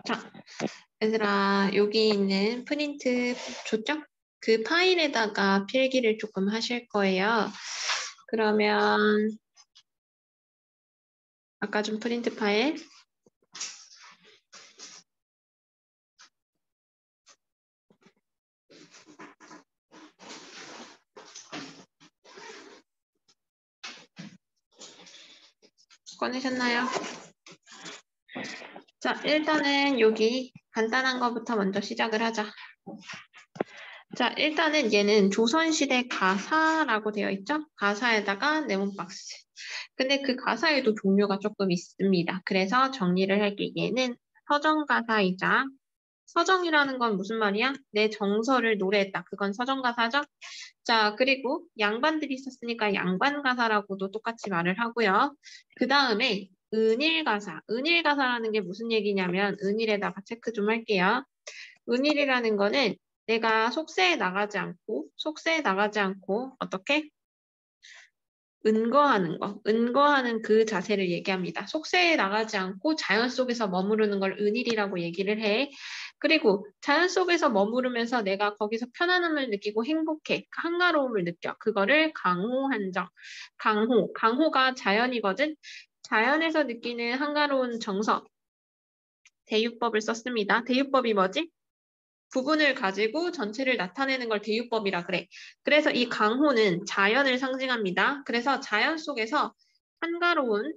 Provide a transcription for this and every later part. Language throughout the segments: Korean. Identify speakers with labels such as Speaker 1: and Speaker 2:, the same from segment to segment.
Speaker 1: 자, 얘들아, 여기 있는 프린트 줬죠? 그 파일에다가 필기를 조금 하실 거예요. 그러면 아까 준 프린트 파일 꺼내셨나요? 자, 일단은 여기 간단한 거부터 먼저 시작을 하자. 자, 일단은 얘는 조선시대 가사라고 되어 있죠? 가사에다가 네모 박스. 근데 그 가사에도 종류가 조금 있습니다. 그래서 정리를 할게. 얘는 서정가사이자 서정이라는 건 무슨 말이야? 내 정서를 노래했다. 그건 서정가사죠? 자, 그리고 양반들이 있었으니까 양반가사라고도 똑같이 말을 하고요. 그 다음에 은일가사. 은일가사라는 게 무슨 얘기냐면 은일에다가 체크 좀 할게요. 은일이라는 거는 내가 속세에 나가지 않고 어떻게? 은거하는 거. 은거하는 그 자세를 얘기합니다. 속세에 나가지 않고 자연 속에서 머무르는 걸 은일이라고 얘기를 해. 그리고 자연 속에서 머무르면서 내가 거기서 편안함을 느끼고 행복해. 한가로움을 느껴. 그거를 강호한정. 강호가 자연이거든. 자연에서 느끼는 한가로운 정서. 대유법을 썼습니다. 대유법이 뭐지? 부분을 가지고 전체를 나타내는 걸 대유법이라 그래. 그래서 이 강호는 자연을 상징합니다. 그래서 자연 속에서 한가로운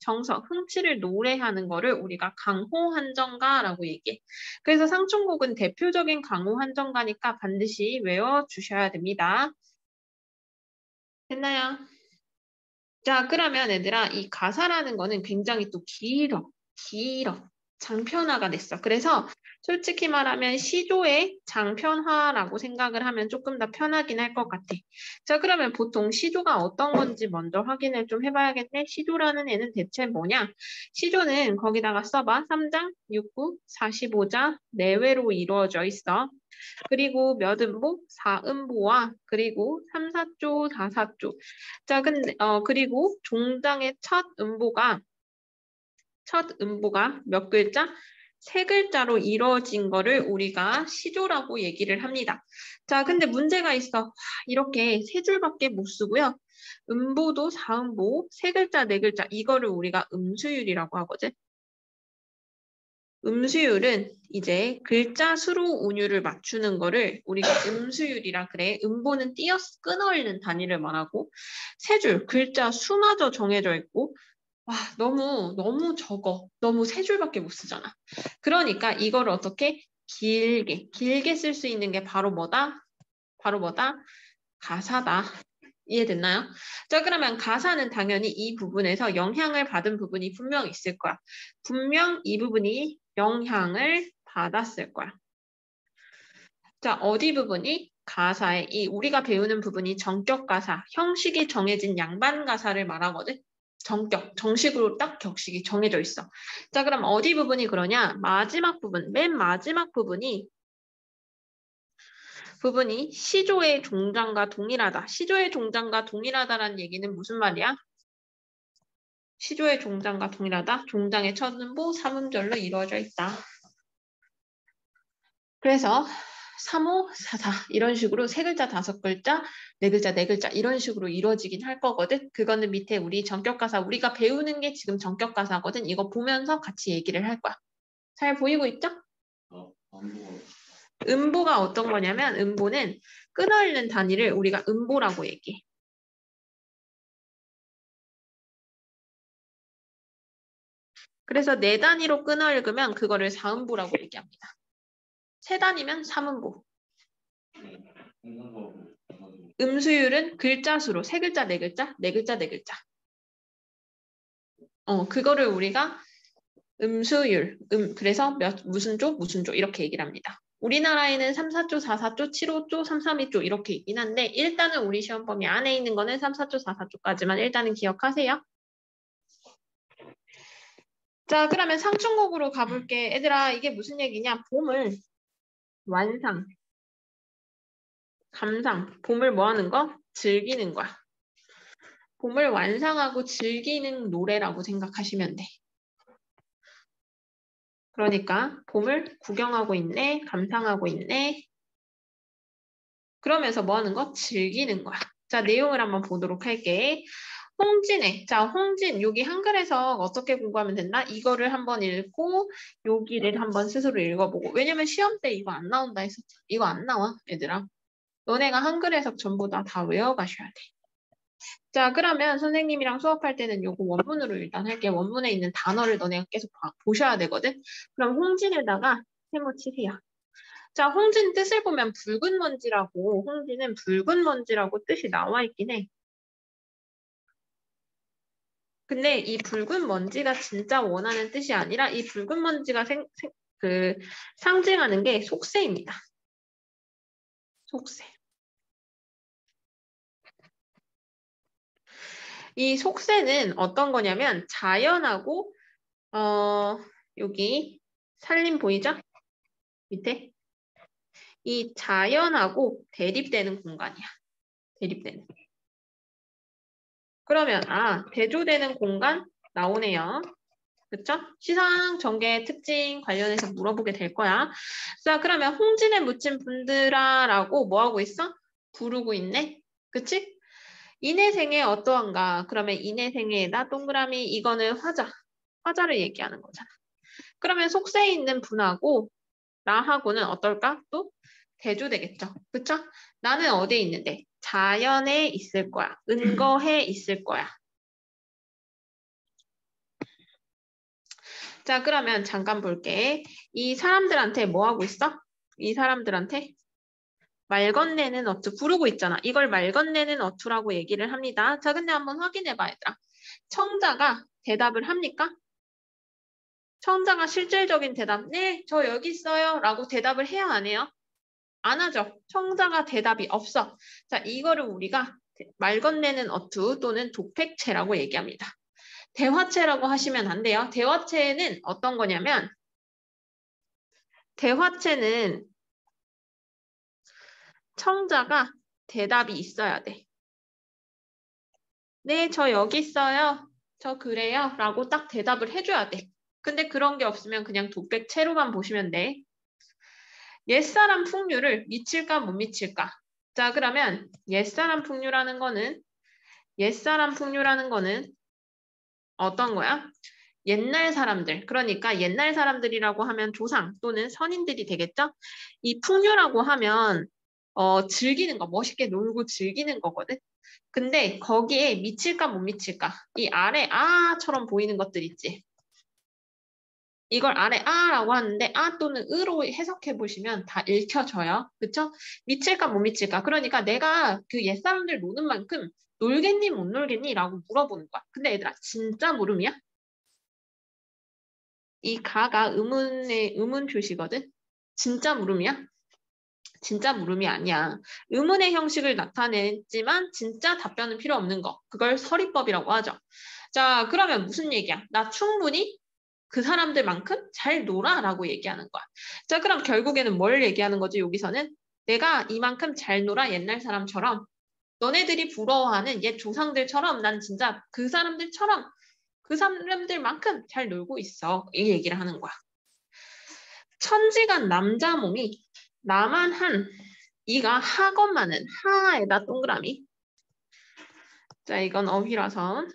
Speaker 1: 정서, 흥취를 노래하는 거를 우리가 강호한정가라고 얘기해. 그래서 상충곡은 대표적인 강호한정가니까 반드시 외워주셔야 됩니다. 됐나요? 자, 그러면 얘들아, 이 가사라는 거는 굉장히 또 길어. 장편화가 됐어. 그래서 솔직히 말하면 시조의 장편화라고 생각을 하면 조금 더 편하긴 할 것 같아. 자, 그러면 보통 시조가 어떤 건지 먼저 확인을 좀 해봐야겠네. 시조라는 애는 대체 뭐냐? 시조는 거기다가 써봐. 3장, 6구, 45자 내외로 이루어져 있어. 그리고 몇 음보? 4음보와 그리고 3, 4조, 4, 4조. 자, 근데 그리고 종장의 첫 음보가 몇 글자? 세 글자로 이루어진 거를 우리가 시조라고 얘기를 합니다. 자, 근데 문제가 있어. 와, 이렇게 세 줄밖에 못 쓰고요. 음보도 4음보, 세 글자, 네 글자 이거를 우리가 음수율이라고 하거든. 음수율은 이제 글자 수로 운율을 맞추는 거를 우리가 음수율이라 그래. 음보는 띄어서 끊어있는 단위를 말하고 세 줄 글자 수마저 정해져 있고 와 너무 적어. 너무 세 줄밖에 못 쓰잖아. 그러니까 이거를 어떻게 길게 쓸 수 있는 게 바로 뭐다? 가사다. 이해됐나요? 자, 그러면 가사는 당연히 이 부분에서 영향을 받은 부분이 분명 있을 거야. 분명 이 부분이 영향을 받았을 거야. 자, 어디 부분이? 가사의 우리가 배우는 부분이 정격 가사, 형식이 정해진 양반 가사를 말하거든. 정식으로 딱 격식이 정해져 있어. 자, 그럼 어디 부분이 그러냐? 맨 마지막 부분이 시조의 종장과 동일하다. 시조의 종장과 동일하다라는 얘기는 무슨 말이야? 시조의 종장과 동일하다. 종장의 첫 음보 3음절로 이루어져 있다. 그래서 3호, 4사 이런 식으로 세 글자, 다섯 글자, 네 글자, 네 글자 이런 식으로 이루어지긴 할 거거든. 그거는 밑에 우리 전격가사 우리가 배우는 게 지금 전격가사거든. 이거 보면서 같이 얘기를 할 거야. 잘 보이고 있죠? 음보가 어떤 거냐면 음보는 끊어읽는 단위를 우리가 음보라고 얘기해. 그래서 네 단위로 끊어 읽으면 그거를 4음보라고 얘기합니다. 세 단위면 3음보. 음수율은 글자 수로 세 글자, 네 글자, 네 글자, 네 글자. 그거를 우리가 음수율, 그래서 무슨 조 이렇게 얘기를 합니다. 우리나라에는 3, 4조, 4, 4조, 7, 5조, 3, 3, 2조 이렇게 있긴 한데 일단은 우리 시험 범위 안에 있는 거는 3, 4조, 4, 4조까지만 일단은 기억하세요. 자, 그러면 상충곡으로 가볼게. 얘들아, 이게 무슨 얘기냐? 완상, 감상. 봄을 뭐 하는 거? 즐기는 거야. 봄을 완상하고 즐기는 노래라고 생각하시면 돼. 그러니까 봄을 구경하고 있네, 감상하고 있네. 그러면서 뭐 하는 거? 즐기는 거야. 자, 내용을 한번 보도록 할게. 홍진의. 자, 홍진. 여기 한글에서 어떻게 공부하면 된다? 이거를 한번 읽고 여기를 한번 스스로 읽어보고. 왜냐면 시험 때 이거 안 나온다 했었잖아. 이거 안 나와, 얘들아. 너네가 한글 해석 전부 다 외워가셔야 돼. 자, 그러면 선생님이랑 수업할 때는 요거 원문으로 일단 할게. 원문에 있는 단어를 너네가 계속 보셔야 되거든. 그럼 홍진에다가 세모 치세요. 자, 홍진 뜻을 보면 붉은 먼지라고, 홍진은 붉은 먼지라고 뜻이 나와 있긴 해. 근데 이 붉은 먼지가 진짜 원하는 뜻이 아니라 이 붉은 먼지가 상징하는 게 속세입니다. 속세. 이 속세는 어떤 거냐면 자연하고 여기 살림 보이죠? 밑에 이 자연하고 대립되는 공간이야. 대립되는. 그러면 대조되는 공간 나오네요. 그쵸? 시상, 전개, 특징 관련해서 물어보게 될 거야. 자, 그러면 홍진에 묻힌 분들아 라고 뭐 하고 있어? 부르고 있네. 그치? 인해생에 어떠한가? 그러면 인해생에다 동그라미 이거는 화자. 화자를 얘기하는 거잖아. 그러면 속세에 있는 분하고 나하고는 어떨까? 또 대조되겠죠. 그쵸? 나는 어디에 있는데? 자연에 있을 거야. 은거해 있을 거야. 자, 그러면 잠깐 볼게. 이 사람들한테 뭐 하고 있어? 이 사람들한테 말 건네는 어투 부르고 있잖아. 이걸 말 건네는 어투라고 얘기를 합니다. 자, 근데 한번 확인해봐, 얘들아. 청자가 대답을 합니까? 청자가 실질적인 대답, 네, 저 여기 있어요. 라고 대답을 해야 안 해요? 안 하죠. 청자가 대답이 없어. 자, 이거를 우리가 말 건네는 어투 또는 독백체라고 얘기합니다. 대화체라고 하시면 안 돼요. 대화체는 어떤 거냐면 대화체는 청자가 대답이 있어야 돼. 네, 저 여기 있어요. 저 그래요. 라고 딱 대답을 해줘야 돼. 근데 그런 게 없으면 그냥 독백체로만 보시면 돼. 옛사람 풍류를 미칠까 못 미칠까? 자, 그러면 옛사람 풍류라는 거는 어떤 거야? 옛날 사람들, 그러니까 옛날 사람들이라고 하면 조상 또는 선인들이 되겠죠? 이 풍류라고 하면 즐기는 거, 멋있게 놀고 즐기는 거거든? 근데 거기에 미칠까 못 미칠까? 이 아래 아처럼 보이는 것들 있지? 이걸 아래 아라고 하는데 아 또는 으로 해석해 보시면 다 읽혀져요. 그쵸? 미칠까 못 미칠까? 그러니까 내가 그 옛사람들 노는 만큼 놀겠니 못 놀겠니? 라고 물어보는 거야. 근데 얘들아 진짜 물음이야? 이 가가 의문 표시거든? 진짜 물음이야? 진짜 물음이 아니야. 의문의 형식을 나타냈지만 진짜 답변은 필요 없는 거. 그걸 서리법이라고 하죠. 자, 그러면 무슨 얘기야? 나 충분히 그 사람들만큼 잘 놀아라고 얘기하는 거야. 자, 그럼 결국에는 뭘 얘기하는 거지, 여기서는? 내가 이만큼 잘 놀아, 옛날 사람처럼. 너네들이 부러워하는 옛 조상들처럼 난 진짜 그 사람들만큼 잘 놀고 있어. 이 얘기를 하는 거야. 천지간 남자 몸이 나만 한 이가 하건만은 하에다 동그라미. 자, 이건 어휘라서.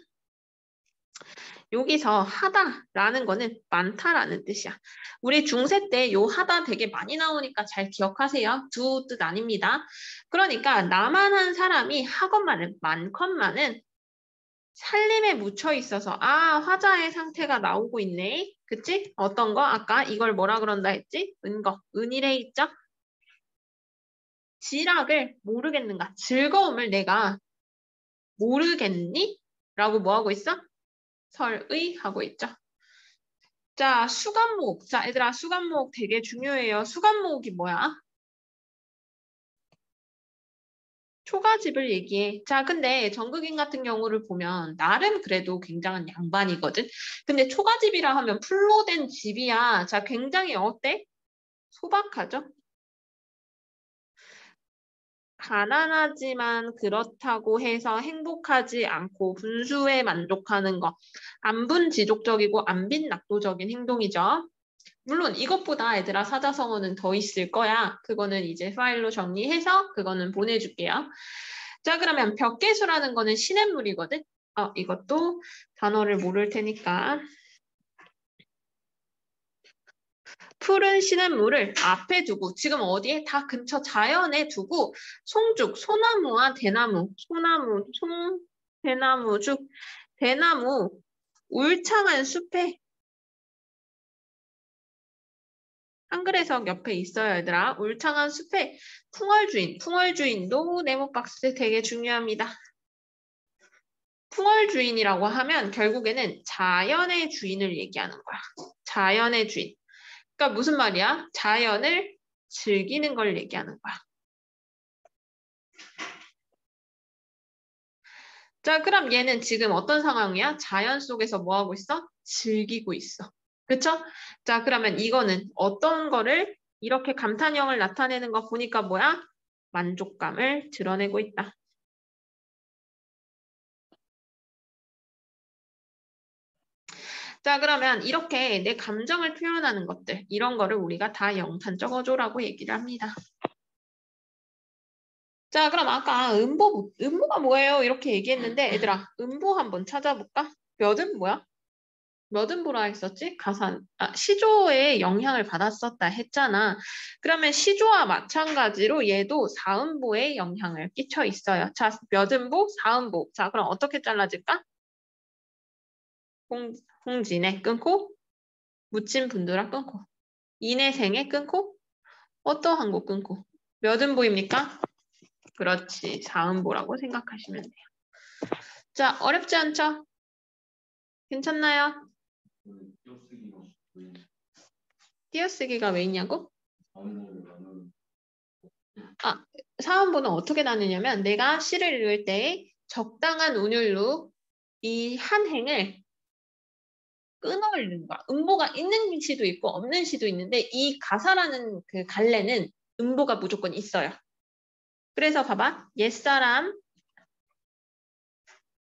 Speaker 1: 여기서 하다라는 거는 많다라는 뜻이야. 우리 중세 때 요 하다 되게 많이 나오니까 잘 기억하세요. 두 뜻 아닙니다. 그러니까 나만 한 사람이 하건만은 많건만은 살림에 묻혀 있어서 화자의 상태가 나오고 있네. 그치? 어떤 거? 아까 이걸 뭐라 그런다 했지? 은거. 은일에 있죠? 지락을 모르겠는가? 즐거움을 내가 모르겠니? 라고 뭐 하고 있어? 설의 하고 있죠. 자, 수간목. 자, 얘들아, 수간목 되게 중요해요. 수간목이 뭐야? 초가집을 얘기해. 자, 근데 정극인 같은 경우를 보면 나름 그래도 굉장한 양반이거든. 근데 초가집이라 하면 풀로 된 집이야. 자, 굉장히 어때? 소박하죠? 가난하지만 그렇다고 해서 행복하지 않고 분수에 만족하는 것. 안분지족적이고 안빈낙도적인 행동이죠. 물론 이것보다 얘들아 사자성어는 더 있을 거야. 그거는 이제 파일로 정리해서 그거는 보내줄게요. 자, 그러면 벽계수라는 거는 시냇물이거든. 이것도 단어를 모를 테니까. 푸른 시냇물을 앞에 두고 지금 어디에 다 근처 자연에 두고 송죽, 소나무와 대나무, 소나무, 대나무, 대나무, 울창한 숲에 한글 해석 옆에 있어요, 얘들아. 울창한 숲에 풍월주인, 풍월주인도 네모 박스 되게 중요합니다. 풍월주인이라고 하면 결국에는 자연의 주인을 얘기하는 거야. 자연의 주인. 그러니까 무슨 말이야? 자연을 즐기는 걸 얘기하는 거야. 자, 그럼 얘는 지금 어떤 상황이야? 자연 속에서 뭐 하고 있어? 즐기고 있어. 그쵸? 자, 그러면 이거는 어떤 거를 이렇게 감탄형을 나타내는 거 보니까 뭐야? 만족감을 드러내고 있다. 자, 그러면 이렇게 내 감정을 표현하는 것들, 이런 거를 우리가 다 영탄 적어줘라고 얘기를 합니다. 자, 그럼 아까 음보가 뭐예요? 이렇게 얘기했는데, 얘들아, 음보 한번 찾아볼까? 몇은 뭐야? 몇 음보라 했었지? 시조에 영향을 받았었다 했잖아. 그러면 시조와 마찬가지로 얘도 사음보에 영향을 끼쳐 있어요. 자, 몇 음보? 사음보. 자, 그럼 어떻게 잘라질까? 홍진에 끊고, 묻힌 분두라 끊고, 인해생에 끊고, 어떠한 곳 끊고. 몇 음보입니까? 그렇지, 사음보라고 생각하시면 돼요. 자, 어렵지 않죠? 괜찮나요? 띄어쓰기가 왜 있냐고? 사음보는 어떻게 나누냐면 내가 시를 읽을 때 적당한 운율로 이 한 행을 끊어 읽는 거야. 음보가 있는 시도 있고 없는 시도 있는데 이 가사라는 그 갈래는 음보가 무조건 있어요. 그래서 봐봐. 옛사람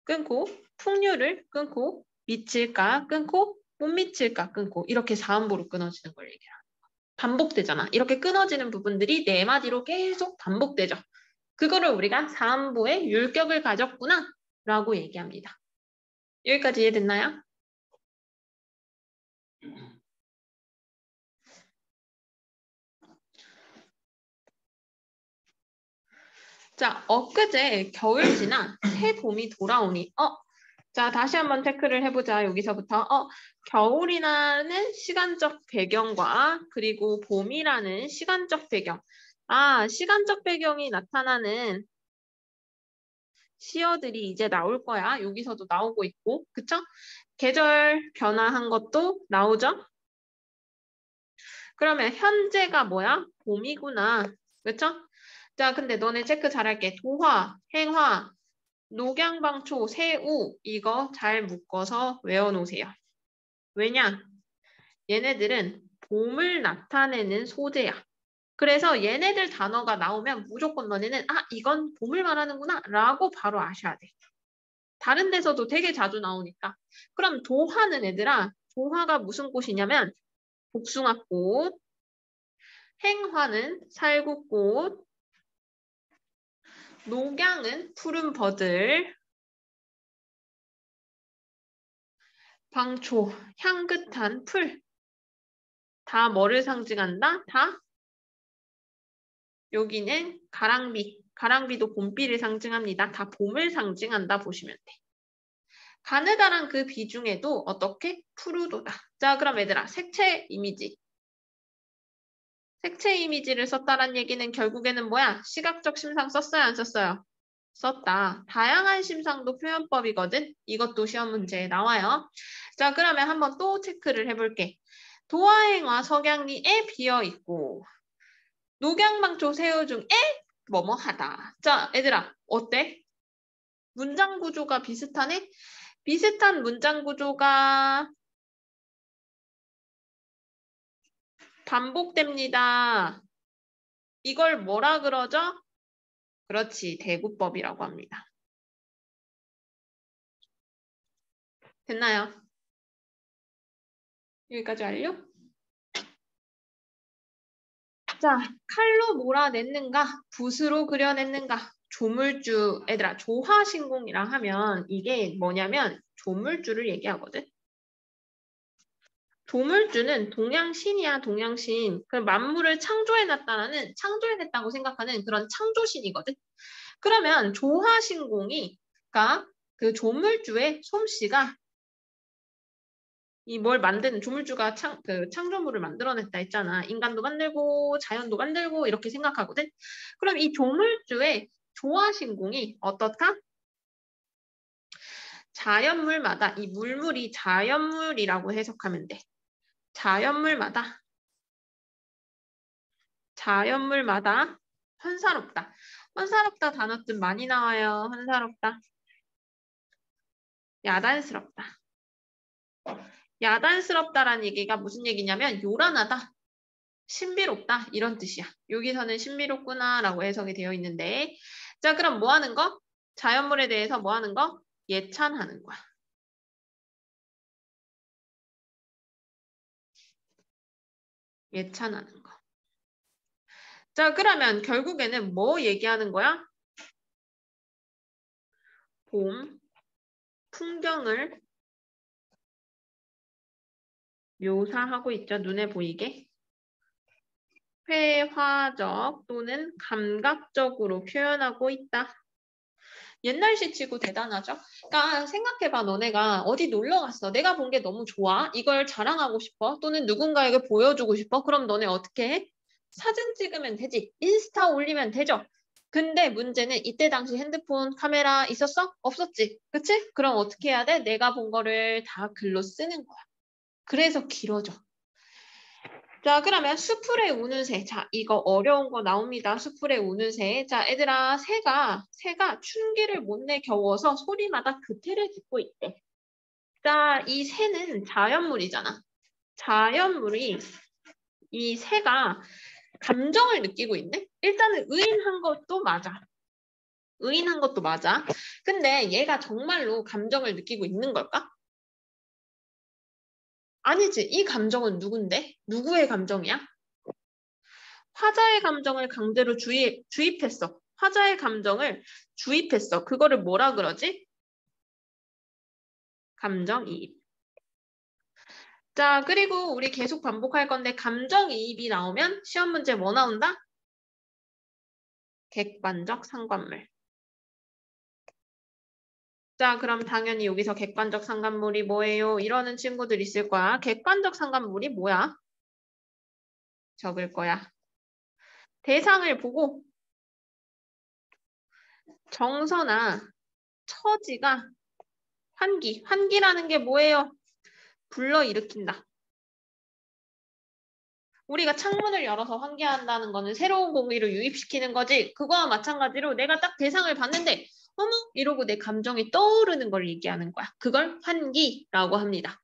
Speaker 1: 끊고 풍류를 끊고 미칠까 끊고 못 미칠까 끊고 이렇게 사음보로 끊어지는 걸 얘기해요. 반복되잖아. 이렇게 끊어지는 부분들이 네 마디로 계속 반복되죠. 그거를 우리가 사음보의 율격을 가졌구나 라고 얘기합니다. 여기까지 이해됐나요? 자, 엊그제 겨울 지나 새 봄이 돌아오니 자, 다시 한번 체크를 해보자. 여기서부터 겨울이라는 시간적 배경과 그리고 봄이라는 시간적 배경. 시간적 배경이 나타나는 시어들이 이제 나올 거야. 여기서도 나오고 있고, 그쵸? 계절 변화한 것도 나오죠? 그러면 현재가 뭐야? 봄이구나. 그쵸? 자, 근데 너네 체크 잘할게. 도화, 행화, 녹양방초, 새우 이거 잘 묶어서 외워놓으세요. 왜냐? 얘네들은 봄을 나타내는 소재야. 그래서 얘네들 단어가 나오면 무조건 너네는 이건 봄을 말하는구나 라고 바로 아셔야 돼. 다른 데서도 되게 자주 나오니까. 그럼 도화는 얘들아, 도화가 무슨 꽃이냐면 복숭아꽃, 행화는 살구꽃, 녹양은 푸른 버들, 방초, 향긋한 풀. 다 뭐를 상징한다? 다 여기는 가랑비. 가랑비도 봄비를 상징합니다. 다 봄을 상징한다 보시면 돼. 가느다란 그 비중에도 어떻게? 푸르도다. 자, 그럼 얘들아, 색채 이미지. 색채 이미지를 썼다란 얘기는 결국에는 뭐야? 시각적 심상 썼어요, 안 썼어요? 썼다. 다양한 심상도 표현법이거든. 이것도 시험 문제에 나와요. 자, 그러면 한번 또 체크를 해볼게. 도화행화 석양리에 비어있고 녹양방초 새우 중에 뭐뭐 하다. 자, 얘들아, 어때? 문장 구조가 비슷하네? 비슷한 문장 구조가 반복됩니다. 이걸 뭐라 그러죠? 그렇지, 대구법이라고 합니다. 됐나요? 여기까지 완료? 자, 칼로 몰아냈는가, 붓으로 그려냈는가. 조물주, 얘들아, 조화신공이라 하면 이게 뭐냐면 조물주를 얘기하거든. 조물주는 동양신이야, 동양신. 그 만물을 창조해놨다는, 창조해냈다고 생각하는 그런 창조신이거든. 그러면 조화신공이, 그러니까 그 조물주의 솜씨가 이 뭘 만드는 조물주가 그 창조물을 만들어냈다 했잖아. 인간도 만들고 자연도 만들고 이렇게 생각하거든. 그럼 이 조물주의 조화신공이 어떻다? 자연물마다 이 물물이 자연물이라고 해석하면 돼. 자연물마다 헌사롭다. 헌사롭다 단어 좀 많이 나와요. 헌사롭다. 야단스럽다. 야단스럽다라는 얘기가 무슨 얘기냐면 요란하다. 신비롭다 이런 뜻이야. 여기서는 신비롭구나라고 해석이 되어 있는데 자 그럼 뭐 하는 거? 자연물에 대해서 뭐 하는 거? 예찬하는 거야. 예찬하는 거. 자 그러면 결국에는 뭐 얘기하는 거야? 봄, 풍경을 묘사하고 있죠. 눈에 보이게. 회화적 또는 감각적으로 표현하고 있다. 옛날식 치고 대단하죠? 그러니까 생각해봐 너네가 어디 놀러 갔어. 내가 본 게 너무 좋아. 이걸 자랑하고 싶어. 또는 누군가에게 보여주고 싶어. 그럼 너네 어떻게 해? 사진 찍으면 되지. 인스타 올리면 되죠. 근데 문제는 이때 당시 핸드폰 카메라 있었어? 없었지. 그치? 그럼 어떻게 해야 돼? 내가 본 거를 다 글로 쓰는 거야. 그래서 길어져. 자, 그러면 수풀에 우는 새. 자, 이거 어려운 거 나옵니다. 수풀에 우는 새. 자, 얘들아, 새가 춘기를 못 내겨워서 소리마다 그태를 듣고 있대. 자, 이 새는 자연물이잖아. 자연물이 이 새가 감정을 느끼고 있네? 일단은 의인한 것도 맞아. 의인한 것도 맞아. 근데 얘가 정말로 감정을 느끼고 있는 걸까? 아니지. 이 감정은 누군데? 누구의 감정이야? 화자의 감정을 강제로 주입했어. 화자의 감정을 주입했어. 그거를 뭐라 그러지? 감정이입. 자, 그리고 우리 계속 반복할 건데 감정이입이 나오면 시험 문제 뭐 나온다? 객관적 상관물. 자, 그럼 당연히 여기서 객관적 상관물이 뭐예요? 이러는 친구들 있을 거야. 객관적 상관물이 뭐야? 적을 거야. 대상을 보고 정서나 처지가 환기라는 게 뭐예요? 불러일으킨다. 우리가 창문을 열어서 환기한다는 거는 새로운 공기를 유입시키는 거지. 그거와 마찬가지로 내가 딱 대상을 봤는데 어머 이러고 내 감정이 떠오르는 걸 얘기하는 거야. 그걸 환기라고 합니다.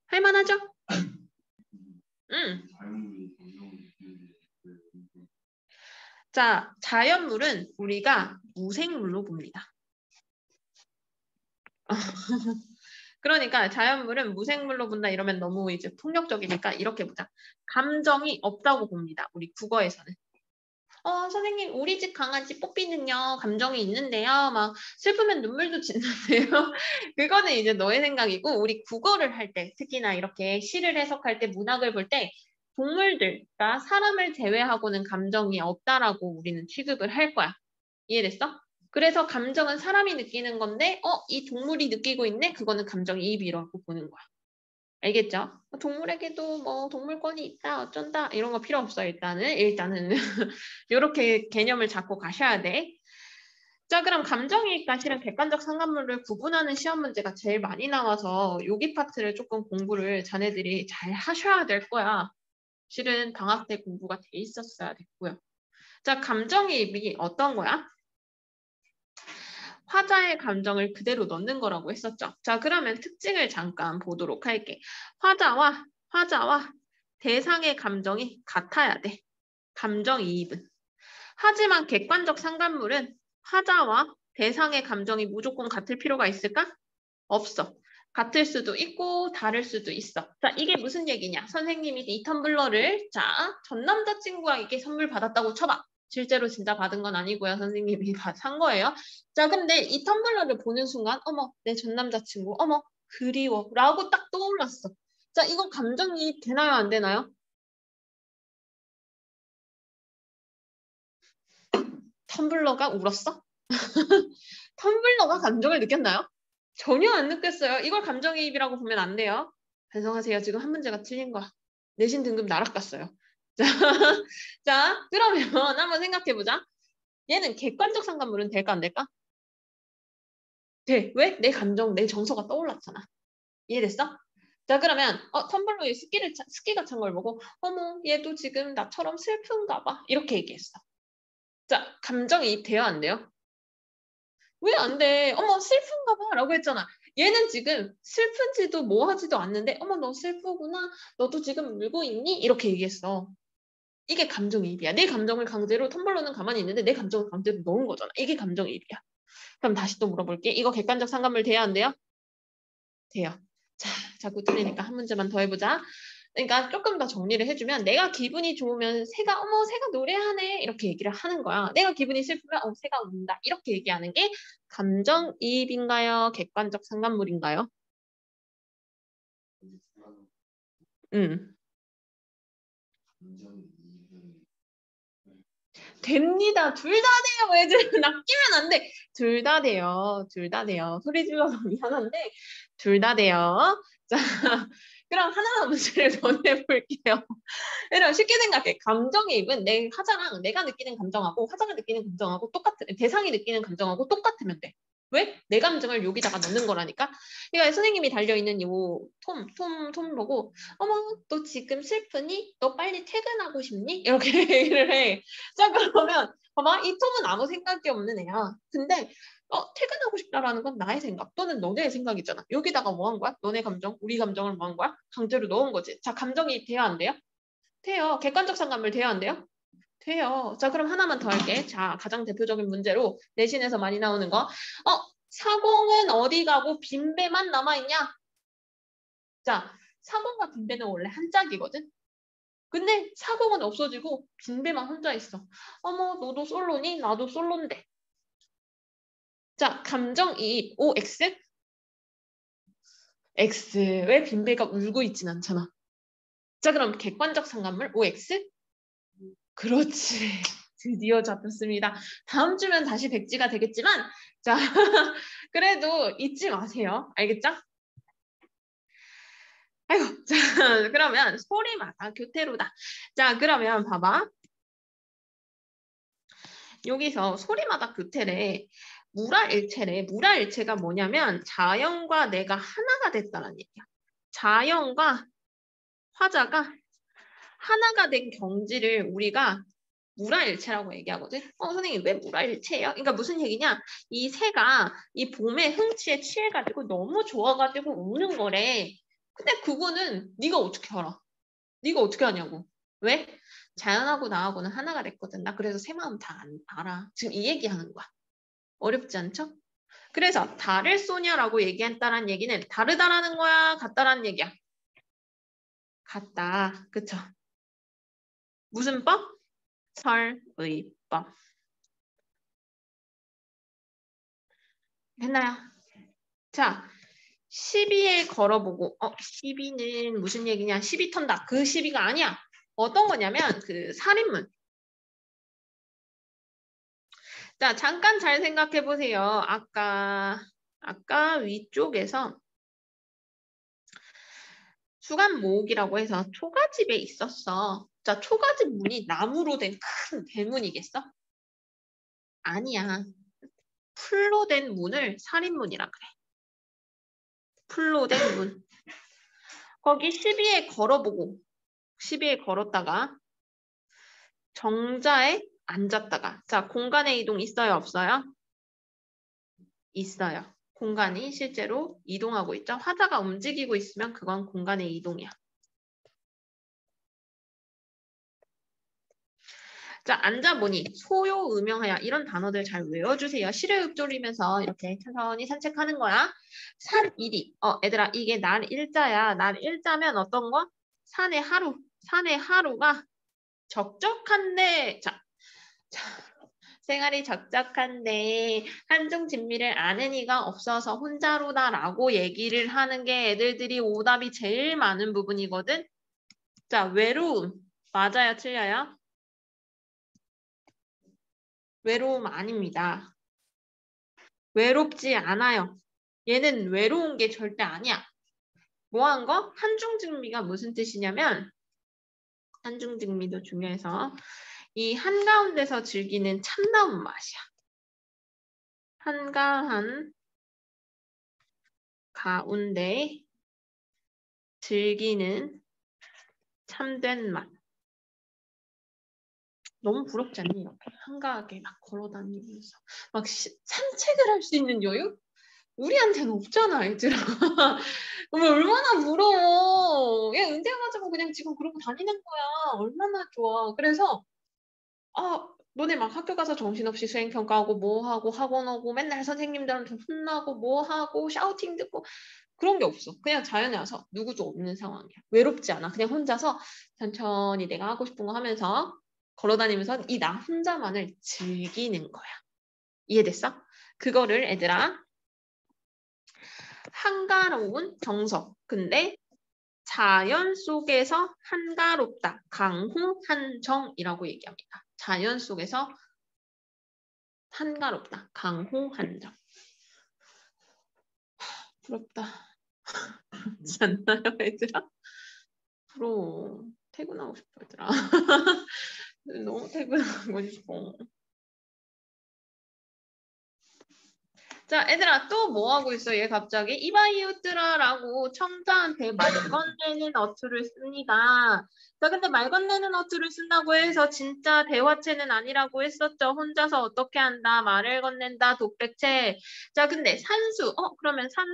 Speaker 1: 할만하죠? 응. 자, 자연물은 우리가 무생물로 봅니다. 그러니까 자연물은 무생물로 본다 이러면 너무 이제 폭력적이니까 이렇게 보자. 감정이 없다고 봅니다. 우리 국어에서는. 선생님, 우리 집 강아지 뽀삐는요, 감정이 있는데요. 막 슬프면 눈물도 짓는데요. 그거는 이제 너의 생각이고, 우리 국어를 할 때, 특히나 이렇게 시를 해석할 때, 문학을 볼 때, 동물들, 그러니까 사람을 제외하고는 감정이 없다라고 우리는 취급을 할 거야. 이해됐어? 그래서 감정은 사람이 느끼는 건데, 이 동물이 느끼고 있네? 그거는 감정이입이라고 보는 거야. 알겠죠? 동물에게도 뭐 동물권이 있다, 어쩐다 이런 거 필요 없어. 일단은 이렇게 개념을 잡고 가셔야 돼. 자, 그럼 감정이입과 실은 객관적 상관물을 구분하는 시험 문제가 제일 많이 나와서 여기 파트를 조금 공부를 자네들이 잘 하셔야 될 거야. 실은 방학 때 공부가 돼 있었어야 됐고요. 자, 감정이입이 어떤 거야? 화자의 감정을 그대로 넣는 거라고 했었죠. 자, 그러면 특징을 잠깐 보도록 할게. 화자와 대상의 감정이 같아야 돼. 감정이입은. 하지만 객관적 상관물은 화자와 대상의 감정이 무조건 같을 필요가 있을까? 없어. 같을 수도 있고 다를 수도 있어. 자, 이게 무슨 얘기냐? 선생님이 이 텀블러를 전 남자친구에게 선물 받았다고 쳐봐. 실제로 진짜 받은 건 아니고요. 선생님이 산 거예요. 자, 근데 이 텀블러를 보는 순간 어머, 내 전 남자친구. 어머, 그리워. 라고 딱 떠올랐어. 자, 이거 감정이입 되나요? 안 되나요? 텀블러가 울었어? 텀블러가 감정을 느꼈나요? 전혀 안 느꼈어요. 이걸 감정이입이라고 보면 안 돼요. 반성하세요. 지금 한 문제가 틀린 거야. 내신 등급 나락갔어요. 자, 자, 그러면 한번 생각해보자. 얘는 객관적 상관물은 될까 안 될까? 돼. 왜? 내 감정, 내 정서가 떠올랐잖아. 이해됐어? 자, 그러면 텀블러에 습기가 찬 걸 보고 어머, 얘도 지금 나처럼 슬픈가 봐. 이렇게 얘기했어. 자, 감정이입 돼요, 안 돼요? 왜 안 돼? 어머, 슬픈가 봐. 라고 했잖아. 얘는 지금 슬픈지도 뭐 하지도 않는데 어머, 너 슬프구나. 너도 지금 울고 있니? 이렇게 얘기했어. 이게 감정이입이야. 내 감정을 강제로 텀블러는 가만히 있는데 내 감정을 강제로 넣은 거잖아. 이게 감정이입이야. 그럼 다시 또 물어볼게. 이거 객관적 상관물 돼야 안 돼요? 돼요. 자, 자꾸 틀리니까 한 문제만 더 해보자. 그러니까 조금 더 정리를 해주면 내가 기분이 좋으면 새가 어머 새가 노래하네 이렇게 얘기를 하는 거야. 내가 기분이 슬프면 새가 운다 이렇게 얘기하는 게 감정이입인가요? 객관적 상관물인가요? 음. 됩니다. 둘 다 돼요. 애들은 아끼면 안 돼. 둘 다 돼요. 둘 다 돼요. 소리 질러서 미안한데 둘 다 돼요. 자, 그럼 하나만 문제를 더 내볼게요. 왜냐면 쉽게 생각해. 감정이입은 내 화자랑 내가 느끼는 감정하고 화자가 느끼는 감정하고 똑같은 대상이 느끼는 감정하고 똑같으면 돼. 왜? 내 감정을 여기다가 넣는 거라니까. 그러니까 선생님이 달려있는 톰 보고 어머 너 지금 슬프니? 너 빨리 퇴근하고 싶니? 이렇게 얘기를 해. 자 그러면 봐봐 이 톰은 아무 생각이 없는 애야. 근데 퇴근하고 싶다라는 건 나의 생각 또는 너네의 생각이잖아. 여기다가 뭐 한 거야? 너네 감정, 우리 감정을 뭐 한 거야? 강제로 넣은 거지. 자 감정이 돼야 안 돼요? 돼요. 객관적 상관물 돼요, 안 돼요? 돼요. 자, 그럼 하나만 더 할게. 자, 가장 대표적인 문제로 내신에서 많이 나오는 거. 사공은 어디 가고 빈배만 남아있냐? 자, 사공과 빈배는 원래 한 짝이거든? 근데 사공은 없어지고 빈배만 혼자 있어. 어머, 너도 솔로니? 나도 솔로인데. 자, 감정이입 OX? X. 왜 빈배가 울고 있진 않잖아. 자, 그럼 객관적 상관물 OX? 그렇지. 드디어 잡혔습니다. 다음 주면 다시 백지가 되겠지만 자 그래도 잊지 마세요. 알겠죠? 아이고 자 그러면 소리마다 교태로다. 자 그러면 봐봐. 여기서 소리마다 교태래. 무라일체래. 무라일체가 뭐냐면 자연과 내가 하나가 됐다는 얘기야. 자연과 화자가 하나가 된 경지를 우리가 무라일체라고 얘기하거든. 선생님 왜 무라일체예요? 그러니까 무슨 얘기냐? 이 새가 이 봄의 흥취에 취해가지고 너무 좋아가지고 우는 거래. 근데 그거는 네가 어떻게 알아? 네가 어떻게 아냐고. 왜? 자연하고 나하고는 하나가 됐거든. 나 그래서 새 마음 다 알아. 지금 이 얘기하는 거야. 어렵지 않죠? 그래서 다를 소냐라고 얘기했다는 얘기는 다르다라는 거야? 같다라는 얘기야? 같다. 그쵸? 무슨 법? 설의법. 했나요? 자, 12에 걸어보고 12는 무슨 얘기냐? 12 턴다. 그 12가 아니야. 어떤 거냐면 그 살인문. 자, 잠깐 잘 생각해 보세요. 아까 위쪽에서 수간 모옥이라고 해서 초가집에 있었어. 자, 초가집 문이 나무로 된 큰 대문이겠어? 아니야. 풀로 된 문을 살인문이라 그래. 풀로 된 문. 거기 12에 걸어보고 12에 걸었다가 정자에 앉았다가 자 공간의 이동 있어요 없어요? 있어요. 공간이 실제로 이동하고 있죠. 화자가 움직이고 있으면 그건 공간의 이동이야. 자, 앉아보니 소요, 음영하야 이런 단어들 잘 외워주세요. 시래읍조리면서 이렇게 천천히 산책하는 거야. 산일이. 얘들아 이게 날 일자야. 날 일자면 어떤 거? 산의 하루. 산의 하루가 적적한데 자, 생활이 적적한데 한중 진미를 아는 이가 없어서 혼자로다라고 얘기를 하는 게 애들들이 오답이 제일 많은 부분이거든. 자, 외로움. 맞아요, 틀려요? 외로움 아닙니다. 외롭지 않아요. 얘는 외로운 게 절대 아니야. 뭐 한 거? 한중증미가 무슨 뜻이냐면 한중증미도 중요해서 이 한가운데서 즐기는 참다운 맛이야. 한가한 가운데 즐기는 참된 맛. 너무 부럽지 않니? 이렇게 한가하게 막 걸어다니면서 막 산책을 할 수 있는 여유? 우리한테는 없잖아, 얘들아. 얼마나 부러워. 얘 은퇴해가지고 그냥 지금 그러고 다니는 거야. 얼마나 좋아. 그래서 너네 막 학교 가서 정신없이 수행평가하고 뭐 하고 학원 오고 맨날 선생님들한테 혼나고 뭐 하고 샤우팅 듣고 그런 게 없어. 그냥 자연에 와서 누구도 없는 상황이야. 외롭지 않아. 그냥 혼자서 천천히 내가 하고 싶은 거 하면서 걸어다니면서 이 나 혼자만을 즐기는 거야. 이해됐어? 그거를 얘들아 한가로운 정석. 근데 자연 속에서 한가롭다. 강호 한정이라고 얘기합니다. 자연 속에서 한가롭다. 강호 한정. 부럽다. 그렇지 않나요, 얘들아? 부러워. 퇴근하고 싶어, 얘들아. 너무 퇴근하고 싶어. 자, 얘들아 또 뭐 하고 있어? 얘 갑자기 이바이웃들아라고 청자한테 말 건네는 어투를 씁니다. 자, 근데 말 건네는 어투를 쓴다고 해서 진짜 대화체는 아니라고 했었죠. 혼자서 어떻게 한다, 말을 건넨다, 독백체. 자, 근데 산수. 그러면 산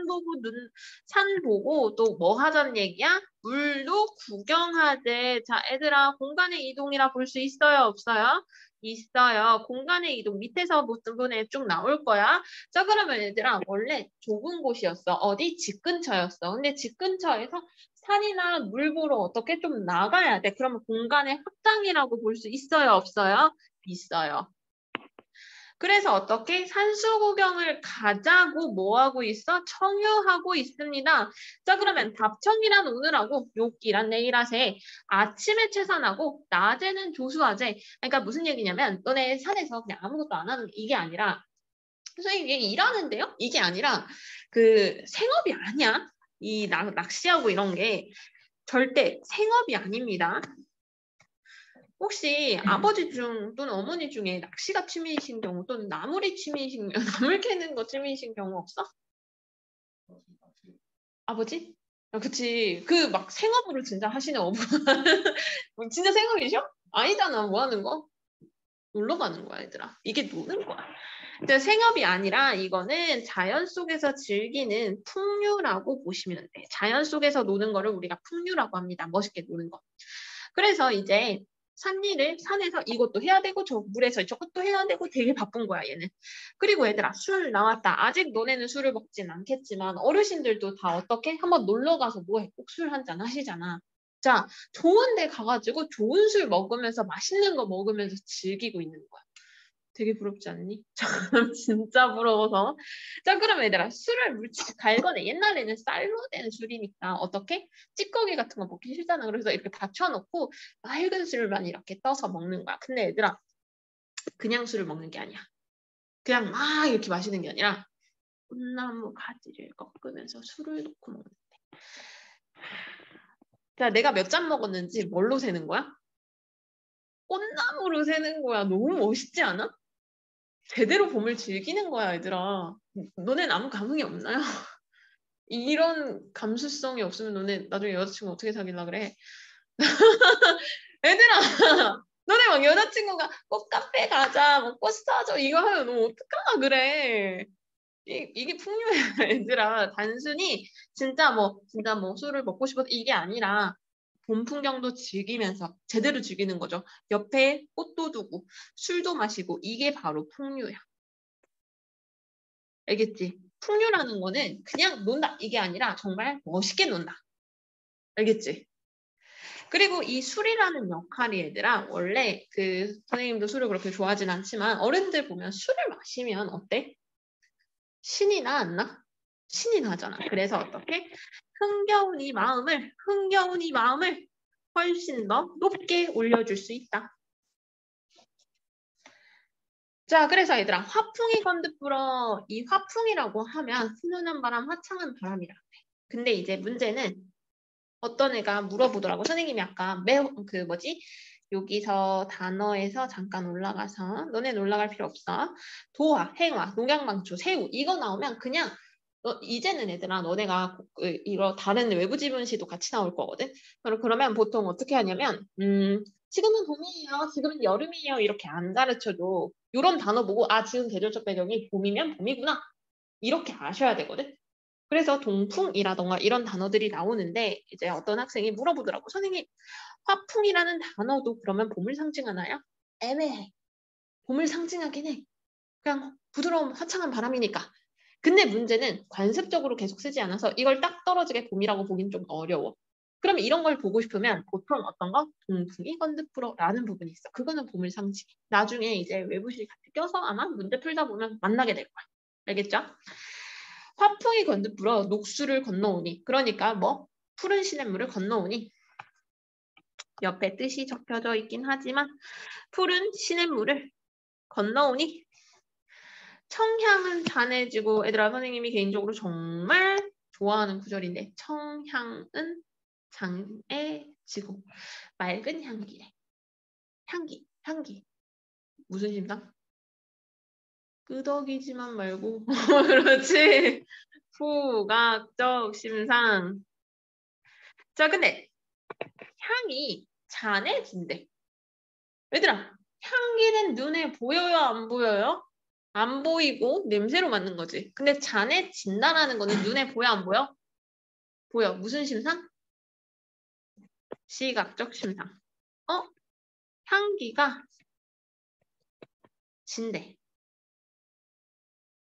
Speaker 1: 보고 또 뭐 하자는 얘기야? 물도 구경하재. 자, 얘들아 공간의 이동이라 볼 수 있어요, 없어요? 있어요. 공간의 이동 밑에서 부분에 쭉 나올 거야. 자, 그러면 얘들아 원래 좁은 곳이었어. 어디? 집 근처였어. 근데 집 근처에서 산이나 물 보러 어떻게 좀 나가야 돼. 그러면 공간의 확장이라고 볼 수 있어요? 없어요? 있어요. 그래서 어떻게 산수 구경을 가자고 뭐 하고 있어? 청유하고 있습니다. 자, 그러면 답청이란 오늘하고 욕기란 내일 하세. 아침에 채산하고 낮에는 조수하재. 그러니까 무슨 얘기냐면 너네 산에서 그냥 아무것도 안 하는 게 이게 아니라 선생님 이게 일하는데요? 이게 아니라 그 생업이 아니야. 이 낚시하고 이런 게 절대 생업이 아닙니다. 혹시 아버지 중 또는 어머니 중에 낚시가 취미이신 경우 또는 나물이 취미이신 나물 캐는 거 취미이신 경우 없어? 아버지? 그치. 그 막 생업으로 진짜 하시는 어부 진짜 생업이셔? 아니잖아. 뭐 하는 거? 놀러 가는 거야, 얘들아. 이게 노는 거야. 근데 생업이 아니라 이거는 자연 속에서 즐기는 풍류라고 보시면 돼. 자연 속에서 노는 거를 우리가 풍류라고 합니다. 멋있게 노는 거. 그래서 이제 산일을 산에서 이것도 해야 되고 저 물에서 저것도 해야 되고 되게 바쁜 거야 얘는. 그리고 얘들아 술 나왔다. 아직 너네는 술을 먹진 않겠지만 어르신들도 다 어떻게 한번 놀러 가서 뭐해 꼭 술 한 잔 하시잖아. 자 좋은 데 가가지고 좋은 술 먹으면서 맛있는 거 먹으면서 즐기고 있는 거야. 되게 부럽지 않니? 진짜 부러워서. 자, 그럼 얘들아, 술을 물집 갈거네. 옛날에는 쌀로 된 술이니까 어떻게? 찌꺼기 같은 거 먹기 싫잖아. 그래서 이렇게 받쳐놓고 맑은 술만 이렇게 떠서 먹는 거야. 근데 얘들아, 그냥 술을 먹는 게 아니야. 그냥 막 이렇게 마시는 게 아니라 꽃나무 가지를 꺾으면서 술을 놓고 먹는데. 자, 내가 몇 잔 먹었는지 뭘로 세는 거야? 꽃나무로 세는 거야. 너무 멋있지 않아? 제대로 봄을 즐기는 거야, 얘들아. 너넨 아무 감흥이 없나요? 이런 감수성이 없으면 너네 나중에 여자친구 어떻게 사귀려 그래? 얘들아, 너네 막 여자친구가 꽃 카페 가자, 뭐 꽃 사줘 이거 하면 너 어떡하나 그래? 이게 풍요야, 얘들아. 단순히 진짜 뭐 술을 먹고 싶어서 이게 아니라 봄 풍경도 즐기면서 제대로 즐기는 거죠. 옆에 꽃도 두고 술도 마시고 이게 바로 풍류야. 알겠지? 풍류라는 거는 그냥 논다 이게 아니라 정말 멋있게 논다. 알겠지? 그리고 이 술이라는 역할이 얘들아 원래 그 선생님도 술을 그렇게 좋아하진 않지만 어른들 보면 술을 마시면 어때? 신이 나 안 나? 신이 나잖아. 그래서 어떻게? 흥겨운 이 마음을 훨씬 더 높게 올려줄 수 있다. 자, 그래서 얘들아 화풍이 건드불어 이 화풍이라고 하면 훈훈한 바람, 화창한 바람이라 해. 근데 이제 문제는 어떤 애가 물어보더라고. 선생님이 아까 여기서 단어에서 잠깐 올라가서 너네는 올라갈 필요 없어. 도화, 행화, 농양방초, 새우 이거 나오면 그냥 이제는 얘들아 너네가 이거 다른 외부 지문시도 같이 나올 거거든. 그러면 보통 어떻게 하냐면 지금은 봄이에요. 지금은 여름이에요. 이렇게 안 가르쳐도 이런 단어 보고 아 지금 계절적 배경이 봄이면 봄이구나. 이렇게 아셔야 되거든. 그래서 동풍이라던가 이런 단어들이 나오는데 이제 어떤 학생이 물어보더라고. 선생님, 화풍이라는 단어도 그러면 봄을 상징하나요? 애매해. 봄을 상징하긴 해. 그냥 부드러운 화창한 바람이니까. 근데 문제는 관습적으로 계속 쓰지 않아서 이걸 딱 떨어지게 봄이라고 보긴 좀 어려워. 그러면 이런 걸 보고 싶으면 보통 어떤 거? 동풍이 건드풀어라는 부분이 있어. 그거는 봄을 상징해. 나중에 이제 외부시 같이 껴서 아마 문제 풀다 보면 만나게 될 거야. 알겠죠? 화풍이 건드불어 녹수를 건너오니 그러니까 뭐 푸른 시냇물을 건너오니 옆에 뜻이 적혀져 있긴 하지만 푸른 시냇물을 건너오니 청향은 잔해지고 얘들아 선생님이 개인적으로 정말 좋아하는 구절인데 청향은 장해지고 맑은 향기래. 향기 무슨 심상? 끄덕이지만 말고 그렇지. 후각적 심상. 자, 근데 향이 잔해진대. 얘들아, 향기는 눈에 보여요, 안 보여요? 안 보이고 냄새로 맡는 거지. 근데 잔해진다라는 거는 눈에 보여, 안 보여? 보여. 무슨 심상? 시각적 심상. 향기가 진대.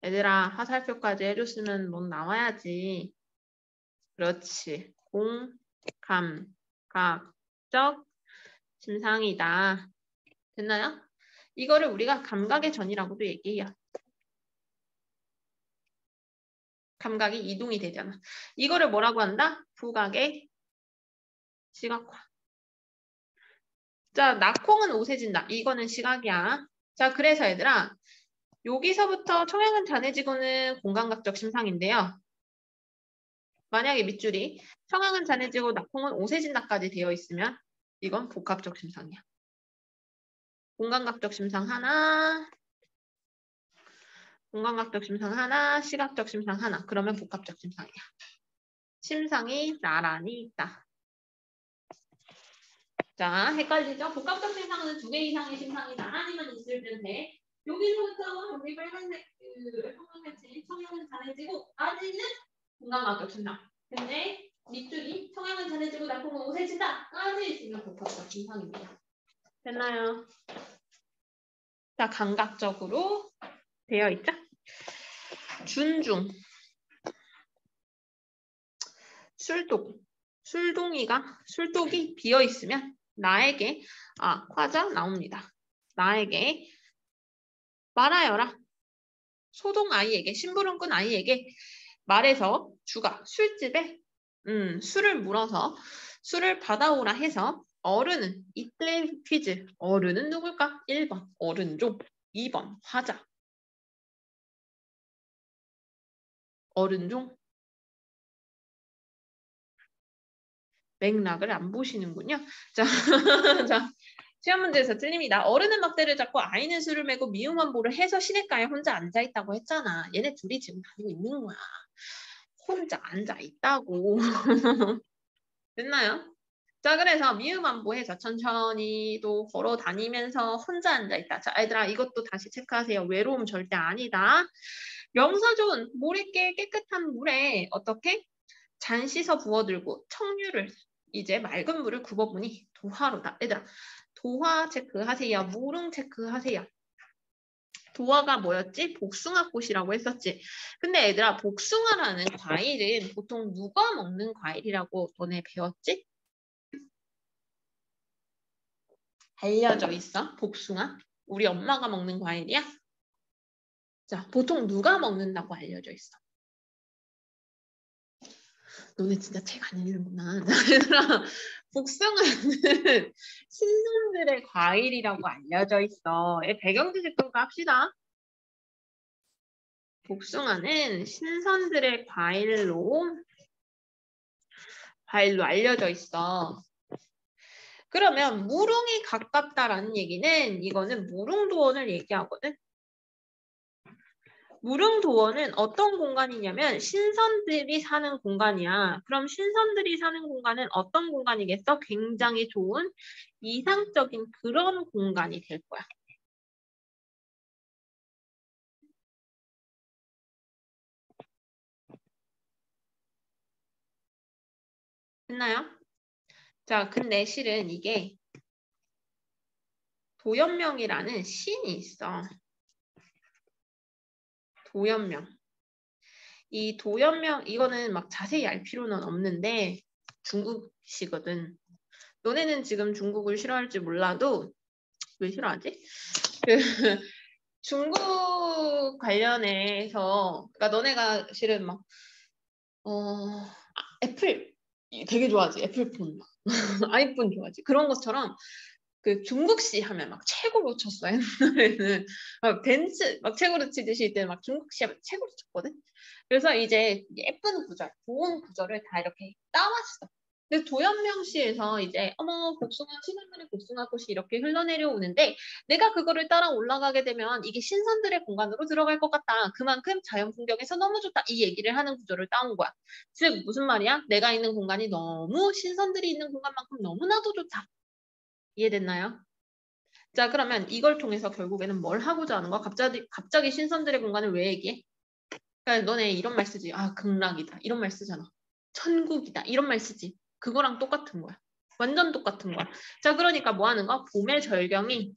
Speaker 1: 얘들아, 화살표까지 해줬으면 뭐 나와야지. 그렇지. 감각적 심상이다. 됐나요? 이거를 우리가 감각의 전이라고도 얘기해요. 감각이 이동이 되잖아. 이거를 뭐라고 한다? 후각의 시각화. 자, 낙콩은 오세진다. 이거는 시각이야. 자, 그래서 얘들아 여기서부터 청양은 잔해지고는 공감각적 심상인데요. 만약에 밑줄이 청양은 잔해지고 낙콩은 오세진다까지 되어 있으면 이건 복합적 심상이야. 공감각적 심상 하나, 공감각적 심상 하나, 시각적 심상 하나. 그러면 복합적 심상이야. 심상이 나란히 있다. 자, 헷갈리죠? 복합적 심상은 2개 이상의 심상이 나란히만 있을 텐데 여기서부터 여기 빨간색 형광색이 청양은 잔해지고 아직은 공감각적 심상. 근데 밑줄이 청양은 잔해지고 낙콩은 오세진다까지 있으면 복합적 심상입니다. 됐나요? 자, 감각적으로 되어 있죠? 준중. 술독이 비어 있으면 나에게 화자 나옵니다. 나에게 말하여라. 소동 아이에게 심부름꾼 아이에게 말해서 주가 술집에 술을 물어서 술을 받아오라 해서 어른은 이때 퀴즈. 어른은 누굴까? 1번 어른종, 2번 화자. 어른종. 맥락을 안 보시는군요. 자, 자, 시험 문제에서 틀립니다. 어른은 막대를 잡고 아이는 술을 메고 미음원보를 해서 시냇가에 혼자 앉아있다고 했잖아. 얘네 둘이 지금 다니고 있는 거야. 혼자 앉아있다고. 됐나요? 자, 그래서 미음원보해서 천천히 또 걸어 다니면서 혼자 앉아있다. 자, 얘들아 이것도 다시 체크하세요. 외로움 절대 아니다. 명사 좋은 모래께 깨끗한 물에 어떻게? 잔 씻어 부어들고 청류를 이제 맑은 물을 굽어보니 도화로다. 얘들아, 도화 체크하세요. 무릉 체크하세요. 도화가 뭐였지? 복숭아꽃이라고 했었지. 근데 얘들아, 복숭아라는 과일은 보통 누가 먹는 과일이라고 너네 배웠지? 알려져 있어? 복숭아? 우리 엄마가 먹는 과일이야? 자, 보통 누가 먹는다고 알려져 있어? 너네 진짜 책 안 읽는구나. 얘들아, 복숭아는 신선들의 과일이라고 알려져 있어. 배경 지식 좀 갑시다. 복숭아는 신선들의 과일로 알려져 있어. 그러면 무릉이 가깝다라는 얘기는 이거는 무릉도원을 얘기하거든. 무릉도원은 어떤 공간이냐면 신선들이 사는 공간이야. 그럼 신선들이 사는 공간은 어떤 공간이겠어? 굉장히 좋은 이상적인 그런 공간이 될 거야. 됐나요? 자, 근데 실은 이게 도연명이라는 시인이 있어. 도연명. 이 도연명, 이거는 막 자세히 알 필요는 없는데 중국시거든. 너네는 지금 중국을 싫어할지 몰라도 왜 싫어하지? 그 중국 관련해서 그러니까 너네가 실은 막 애플 되게 좋아하지. 애플폰 아이폰 좋아하지. 그런 것처럼 그 중국시 하면 막 최고로 쳤어. 옛날에는 막 벤츠 막 최고로 치듯이 이때 막 중국시 하면 최고로 쳤거든. 그래서 이제 예쁜 구절, 좋은 구절을 다 이렇게 따왔어. 근데 도연명시에서 이제 어머 복숭아 신선들의 복숭아꽃이 이렇게 흘러내려오는데 내가 그거를 따라 올라가게 되면 이게 신선들의 공간으로 들어갈 것 같다. 그만큼 자연 풍경에서 너무 좋다. 이 얘기를 하는 구절을 따온 거야. 즉 무슨 말이야? 내가 있는 공간이 너무 신선들이 있는 공간만큼 너무나도 좋다. 이해됐나요? 자, 그러면 이걸 통해서 결국에는 뭘 하고자 하는 거야? 갑자기 신선들의 공간을 왜 얘기해? 그러니까 너네 이런 말 쓰지. 아, 극락이다. 이런 말 쓰잖아. 천국이다. 이런 말 쓰지. 그거랑 똑같은 거야. 완전 똑같은 거야. 자, 그러니까 뭐 하는 거야? 봄의 절경이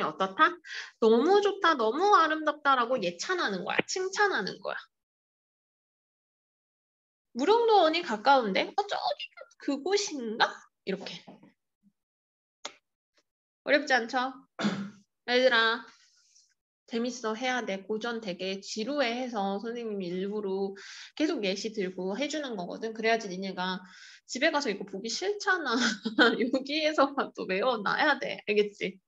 Speaker 1: 어떻다? 너무 좋다. 너무 아름답다라고 예찬하는 거야. 칭찬하는 거야. 무릉도원이 가까운데? 저기가 그곳인가? 이렇게. 어렵지 않죠? 얘들아. 재밌어 해야 돼. 고전 되게 지루해해서 선생님이 일부러 계속 예시 들고 해주는 거거든. 그래야지 니네가 집에 가서 이거 보기 싫잖아. 여기에서만 또 외워놔야 돼. 알겠지?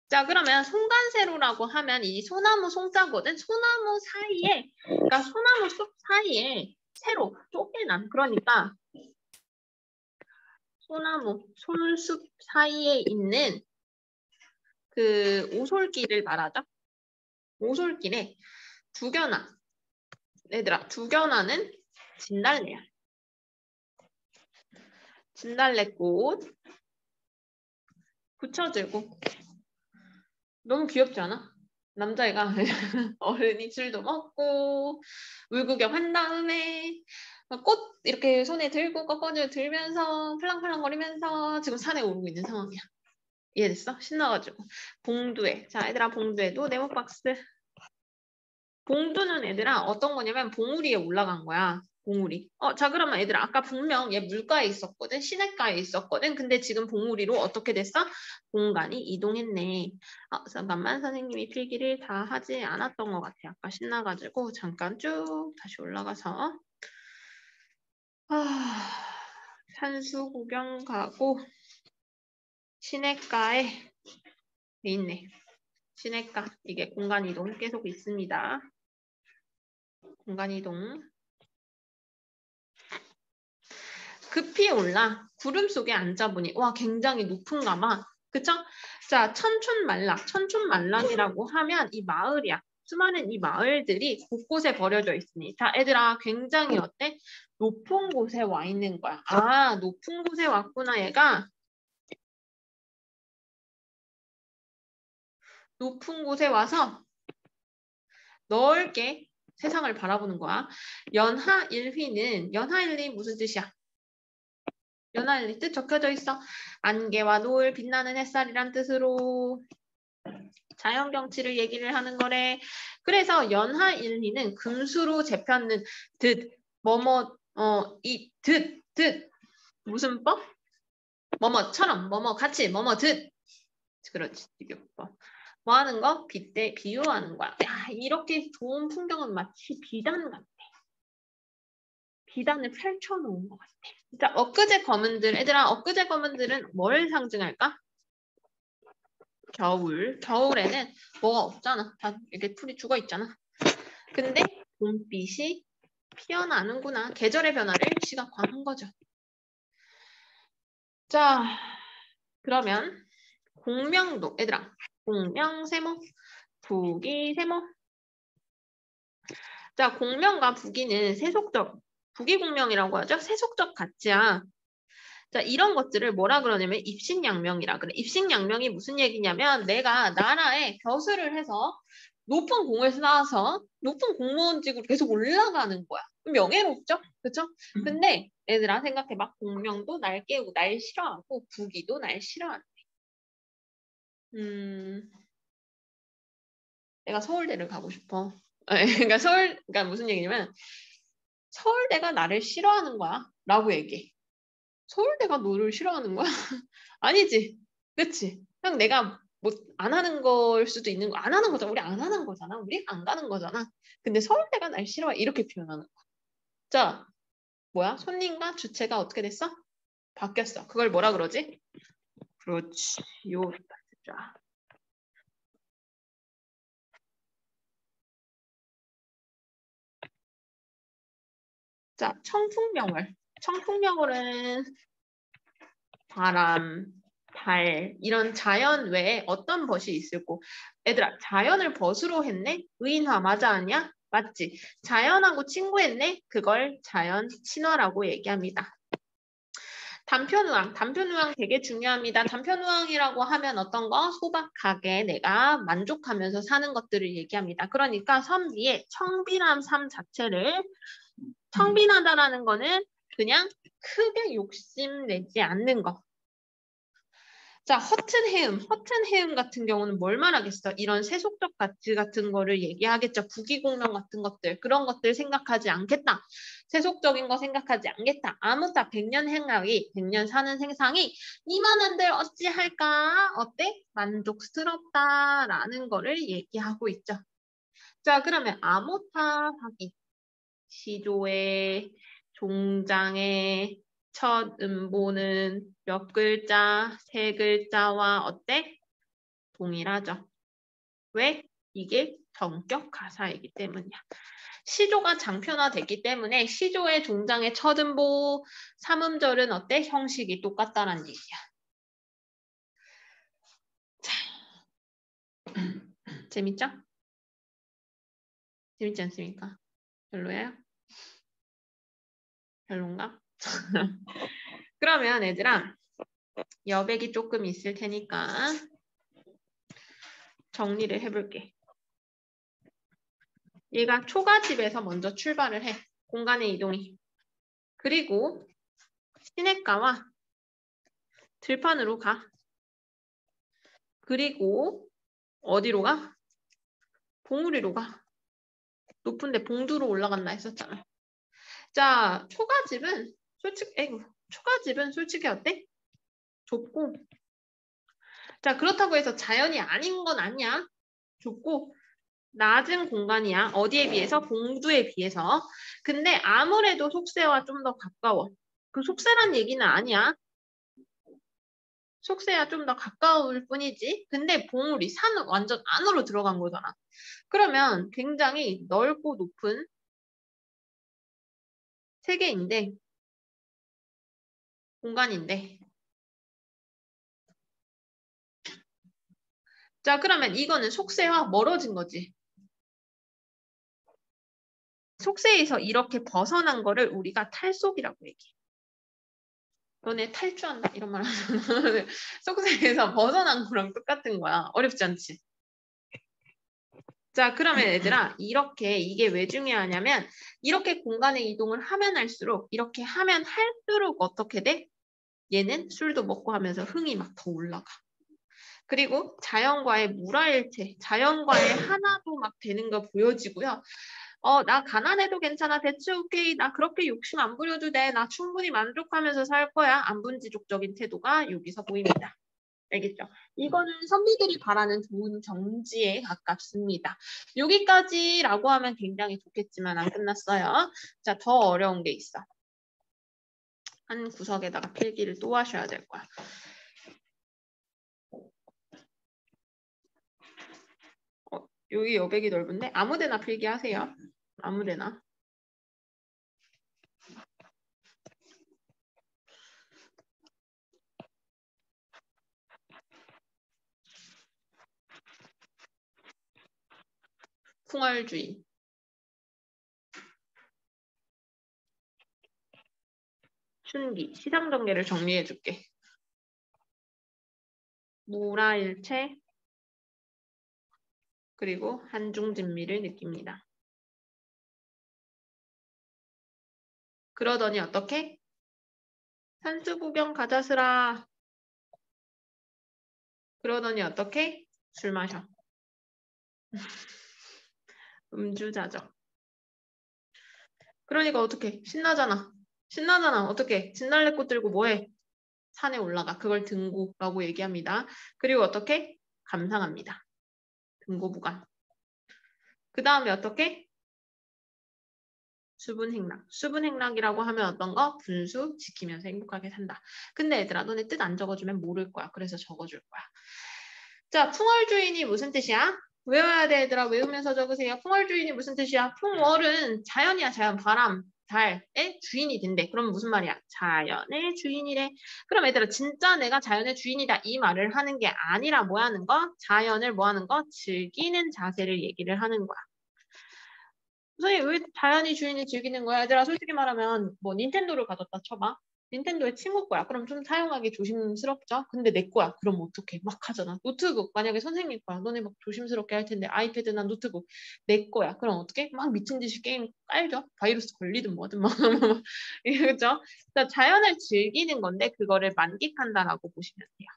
Speaker 1: 자, 그러면 송간세로라고 하면 이 소나무 송자거든. 소나무 사이에, 그러니까 소나무 숲 사이에 세로 쪼개난. 그러니까 소나무 솔숲 사이에 있는 그 오솔길을 말하죠. 오솔길에 두겨나. 얘들아, 두겨나는 진달래야. 진달래꽃 붙여주고 너무 귀엽지 않아? 남자애가 어른이 술도 먹고 물구경 한 다음에 꽃 이렇게 손에 들고 꺾어져 들면서 팔랑팔랑거리면서 지금 산에 오르고 있는 상황이야. 이해됐어? 신나가지고 봉두회. 자, 얘들아 봉두회도 네모박스. 봉두는 얘들아 어떤 거냐면 봉우리 위에 올라간 거야. 봉우리. 자 그러면 얘들아 아까 분명 얘 물가에 있었거든. 시냇가에 있었거든. 근데 지금 봉우리로 어떻게 됐어? 공간이 이동했네. 잠깐만 선생님이 필기를 다 하지 않았던 것 같아. 아까 신나가지고 잠깐 쭉 다시 올라가서 산수 구경 가고 시냇가에 있네. 시냇가 이게 공간 이동 계속 있습니다. 공간 이동. 급히 올라 구름 속에 앉아보니 와 굉장히 높은가 봐. 그쵸? 자 천춘만락이라고 하면 이 마을이야. 수많은 이 마을들이 곳곳에 버려져 있으니 자 애들아 굉장히 어때? 높은 곳에 와 있는 거야. 아 높은 곳에 왔구나 얘가. 높은 곳에 와서 넓게 세상을 바라보는 거야. 연하일휘는 연하일휘 무슨 뜻이야? 연하일휘 뜻 적혀져 있어. 안개와 노을, 빛나는 햇살이란 뜻으로 자연 경치를 얘기를 하는 거래. 그래서 연하일휘는 금수로 재편는 듯, 뭐뭐, 듯 무슨 법? 뭐뭐처럼, 뭐뭐 같이, 뭐뭐 듯. 그렇지, 비교법. 뭐 하는 거? 빗대 비유하는 거야. 야, 이렇게 좋은 풍경은 마치 비단 같아. 비단을 펼쳐놓은 것 같아. 자, 엊그제 검은들. 얘들아, 엊그제 검은들은 뭘 상징할까? 겨울. 겨울에는 뭐가 없잖아. 다 이렇게 풀이 죽어 있잖아. 근데 봄빛이 피어나는구나. 계절의 변화를 시각화한 거죠. 자, 그러면 공명도. 얘들아, 공명세모, 부기세모. 자, 공명과 부기는 세속적, 부기공명이라고 하죠. 세속적 가치야. 자, 이런 것들을 뭐라 그러냐면 입신양명이라 그래. 입신양명이 무슨 얘기냐면 내가 나라에 벼슬을 해서 높은 공을 쌓아서 높은 공무원직으로 계속 올라가는 거야. 명예롭죠? 그렇죠? 근데 얘들아 생각해봐. 공명도 날 깨우고 날 싫어하고 부기도 날 싫어한대. 내가 서울대를 가고 싶어. 그러니까 그러니까 무슨 얘기냐면 서울대가 나를 싫어하는 거야. 라고 얘기해. 서울대가 너를 싫어하는 거야? 아니지. 그치? 그냥 내가 뭐 안 하는 걸 수도 있는 거. 안 하는 거잖아. 우리 안 하는 거잖아. 우리 안 가는 거잖아. 근데 서울대가 날 싫어해. 이렇게 표현하는 거야. 자, 뭐야? 손님과 주체가 어떻게 됐어? 바뀌었어. 그걸 뭐라 그러지? 그렇지. 요. 자. 자, 청풍명을. 청풍명을은 바람, 달 이런 자연 외에 어떤 벗이 있을고 얘들아 자연을 벗으로 했네? 의인화 맞아 아니야? 맞지? 자연하고 친구했네? 그걸 자연 친화라고 얘기합니다. 단편우항, 단편우항 되게 중요합니다. 단편우항이라고 하면 어떤 거? 소박하게 내가 만족하면서 사는 것들을 얘기합니다. 그러니까 섬 뒤에 청빈함 삶 자체를 청빈하다라는 거는 그냥 크게 욕심내지 않는 거. 자, 허튼 해음 같은 경우는 뭘 말하겠어? 이런 세속적 가치 같은 거를 얘기하겠죠. 부기공명 같은 것들, 그런 것들 생각하지 않겠다. 세속적인 거 생각하지 않겠다. 아무다 100년 행하기, 100년 사는 생상이 이만한들 어찌할까? 어때? 만족스럽다라는 거를 얘기하고 있죠. 자, 그러면 암호타하기. 시조의, 종장의, 첫 음보는 몇 글자, 세 글자와 어때? 동일하죠. 왜? 이게 전격 가사이기 때문이야. 시조가 장편화됐기 때문에 시조의 종장의 첫 음보, 삼음절은 어때? 형식이 똑같다는 얘기야. 자, 재밌죠? 재밌지 않습니까? 별로예요? 별론가? 그러면 얘들아, 여백이 조금 있을 테니까 정리를 해볼게. 얘가 초가집에서 먼저 출발을 해. 공간의 이동이. 그리고 시냇가와 들판으로 가. 그리고 어디로 가? 봉우리로 가. 높은데 봉두로 올라간다 했었잖아. 자, 초가집은 솔직히 어때? 좁고. 자, 그렇다고 해서 자연이 아닌 건 아니야. 좁고 낮은 공간이야. 어디에 비해서? 봉두에 비해서. 근데 아무래도 속세와 좀 더 가까워. 그 속세란 얘기는 아니야. 속세와 좀 더 가까울 뿐이지. 근데 봉우리, 산은 완전 안으로 들어간 거잖아. 그러면 굉장히 넓고 높은 세계인데, 공간인데. 자, 그러면 이거는 속세와 멀어진 거지. 속세에서 이렇게 벗어난 거를 우리가 탈속이라고 얘기해. 너네 탈주한다 이런 말 하잖아. 속세에서 벗어난 거랑 똑같은 거야. 어렵지 않지? 자, 그러면 얘들아, 이렇게 이게 왜 중요하냐면 이렇게 공간의 이동을 하면 할수록 이렇게 하면 할수록 어떻게 돼? 얘는 술도 먹고 하면서 흥이 막 더 올라가. 그리고 자연과의 물화일체, 자연과의 하나도 막 되는 거 보여지고요. 나 가난해도 괜찮아. 대체 오케이. 나 그렇게 욕심 안 부려도 돼. 나 충분히 만족하면서 살 거야. 안분지족적인 태도가 여기서 보입니다. 알겠죠? 이거는 선비들이 바라는 좋은 정지에 가깝습니다. 여기까지라고 하면 굉장히 좋겠지만 안 끝났어요. 자, 더 어려운 게 있어. 한 구석에다가 필기를 또 하셔야 될 거야. 여기 여백이 넓은데 아무데나 필기하세요. 아무데나. 풍월주의. 춘기. 시상전개를 정리해줄게. 무라일체 그리고 한중진미를 느낍니다. 그러더니 어떻게? 산수 구경 가자스라. 그러더니 어떻게? 술 마셔. 음주자죠. 그러니까 어떻게? 신나잖아. 신나잖아. 어떻게? 진달래꽃 들고 뭐해? 산에 올라가. 그걸 등고라고 얘기합니다. 그리고 어떻게? 감상합니다. 등고부감. 그 다음에 어떻게? 수분행락. 수분행락이라고 하면 어떤 거? 분수 지키면서 행복하게 산다. 근데 얘들아 너네 뜻 안 적어주면 모를 거야. 그래서 적어줄 거야. 자, 풍월주인이 무슨 뜻이야? 외워야 돼 얘들아. 외우면서 적으세요. 풍월주인이 무슨 뜻이야? 풍월은 자연이야. 자연. 바람, 달의 주인이 된대. 그럼 무슨 말이야? 자연의 주인이래. 그럼 얘들아 진짜 내가 자연의 주인이다 이 말을 하는 게 아니라 뭐 하는 거? 자연을 뭐 하는 거? 즐기는 자세를 얘기를 하는 거야. 선생님 왜 자연이 주인을 즐기는 거야? 얘들아 솔직히 말하면 뭐 닌텐도를 가졌다 쳐봐. 닌텐도의 친구 거야. 그럼 좀 사용하기 조심스럽죠? 근데 내 거야. 그럼 어떡해? 막 하잖아. 노트북 만약에 선생님 거야. 너네 막 조심스럽게 할 텐데 아이패드나 노트북 내 거야. 그럼 어떡해? 막 미친 듯이 게임 깔죠? 바이러스 걸리든 뭐든 막 그죠? 자연을 즐기는 건데 그거를 만끽한다라고 보시면 돼요.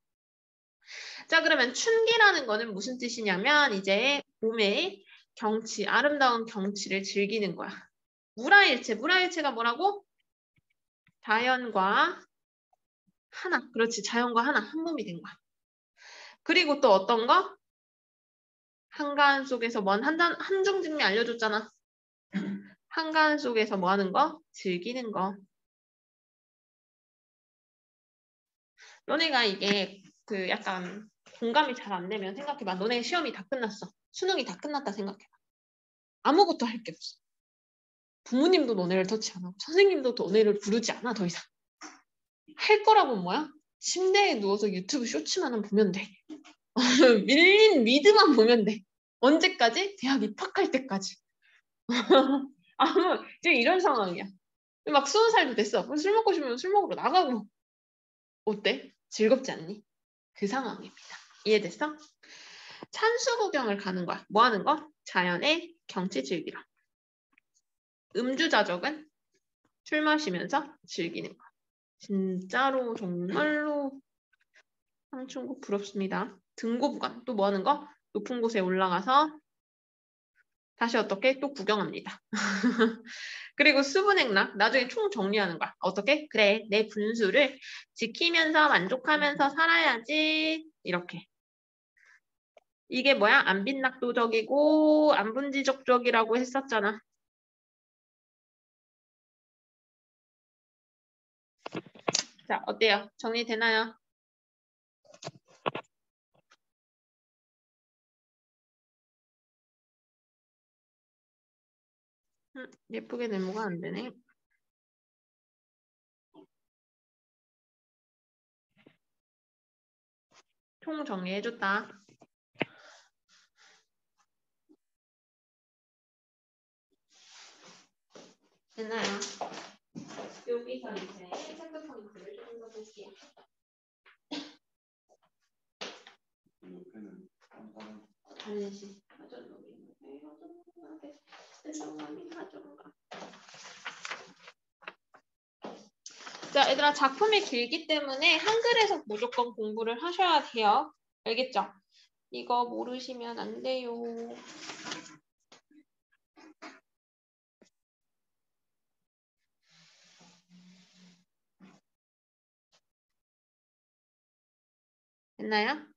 Speaker 1: 자 그러면 춘기라는 거는 무슨 뜻이냐면 이제 봄에 경치, 아름다운 경치를 즐기는 거야. 무라일체, 무라일체가 뭐라고? 자연과 하나, 그렇지, 자연과 하나, 한 몸이 된 거야. 그리고 또 어떤 거? 한가한 속에서 뭔 한중진미 알려줬잖아. 한가한 속에서 뭐 하는 거? 즐기는 거. 너네가 이게 그 약간 공감이 잘 안 되면 생각해봐. 너네 시험이 다 끝났어. 수능이 다 끝났다 생각해봐. 아무것도 할 게 없어. 부모님도 너네를 터치 안 하고 선생님도 너네를 부르지 않아 더 이상. 할 거라고 뭐야? 침대에 누워서 유튜브 쇼츠만 보면 돼. 밀린 미드만 보면 돼. 언제까지? 대학 입학할 때까지. 지금 이런 상황이야. 막 20살도 됐어. 술 먹고 싶으면 술 먹으러 나가고. 어때? 즐겁지 않니? 그 상황입니다. 이해됐어? 찬수 구경을 가는 거야. 뭐 하는 거? 자연의 경치 즐기러. 음주자적은 술 마시면서 즐기는 거. 진짜로 정말로 상충국 부럽습니다. 등고부감. 또 뭐 하는 거? 높은 곳에 올라가서 다시 어떻게? 또 구경합니다. 그리고 수분행락. 나중에 총 정리하는 거야. 어떻게? 그래. 내 분수를 지키면서 만족하면서 살아야지. 이렇게. 이게 뭐야? 안빈낙도적이고 안분지적적이라고 했었잖아. 자, 어때요? 정리되나요? 예쁘게 네모가 안 되네. 총 정리해줬다. 됐나요? 여기서 이제 체크 포인트를 조금 더 볼게요. 다시 상남이 사전가. 자, 얘들아 작품이 길기 때문에 한글에서 무조건 공부를 하셔야 돼요. 알겠죠? 이거 모르시면 안 돼요. 됐나요?